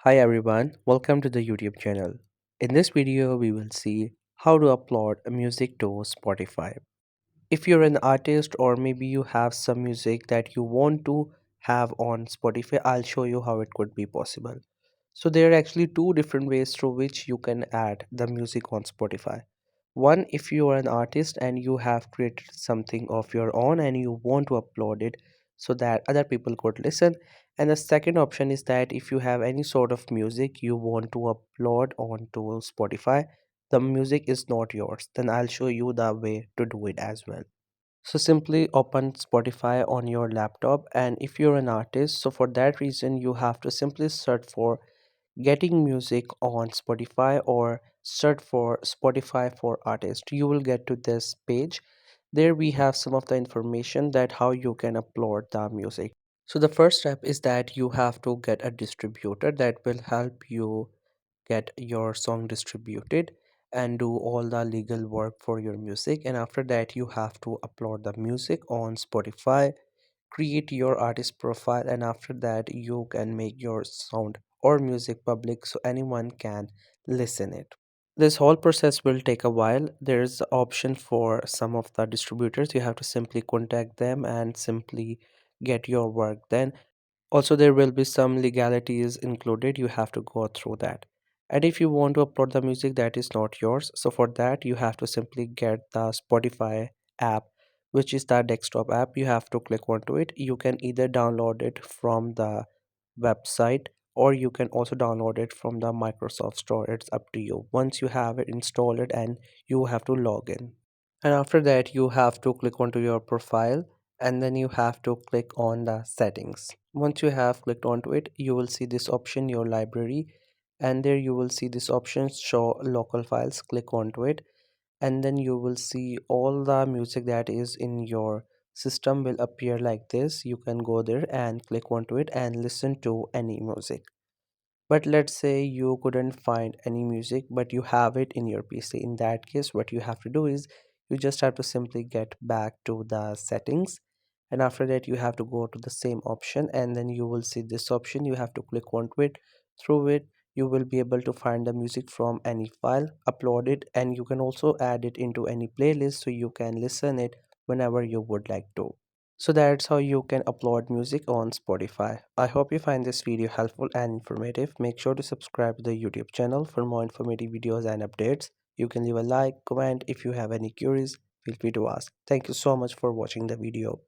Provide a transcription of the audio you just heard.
Hi everyone, welcome to the YouTube channel. In this video, we will see how to upload a music to Spotify. If you're an artist or maybe you have some music that you want to have on Spotify, I'll show you how it could be possible. So there are actually two different ways through which you can add the music on Spotify. One, if you are an artist and you have created something of your own and you want to upload it so that other people could listen. And the second option is that if you have any sort of music you want to upload onto Spotify, the music is not yours, then I'll show you the way to do it as well. So simply open Spotify on your laptop, and if you're an artist, so for that reason you have to simply search for getting music on Spotify or search for Spotify for artists. You will get to this page. There we have some of the information that how you can upload the music. So the first step is that you have to get a distributor that will help you get your song distributed and do all the legal work for your music. And after that you have to upload the music on Spotify, create your artist profile, and after that you can make your sound or music public so anyone can listen it. This whole process will take a while. There's an option for some of the distributors. You have to simply contact them and simply get your work then. Also, there will be some legalities included. You have to go through that. And if you want to upload the music that is not yours, so for that you have to simply get the Spotify app, which is the desktop app. You have to click onto it. You can either download it from the website or you can also download it from the Microsoft Store. It's up to you. Once you have it installed and you have to log in. And after that you have to click onto your profile, and then you have to click on the settings. Once you have clicked onto it, you will see this option, your library, and there you will see this option, show local files. Click onto it, and then you will see all the music that is in your system will appear like this. You can go there and click onto it and listen to any music. But let's say you couldn't find any music, but you have it in your PC. In that case, what you have to do is you just have to simply get back to the settings. And after that, you have to go to the same option, and then you will see this option. You have to click onto it. Through it, you will be able to find the music from any file, upload it, and you can also add it into any playlist so you can listen it whenever you would like to. So that's how you can upload music on Spotify. I hope you find this video helpful and informative. Make sure to subscribe to the YouTube channel for more informative videos and updates. You can leave a like, comment if you have any queries. Feel free to ask. Thank you so much for watching the video.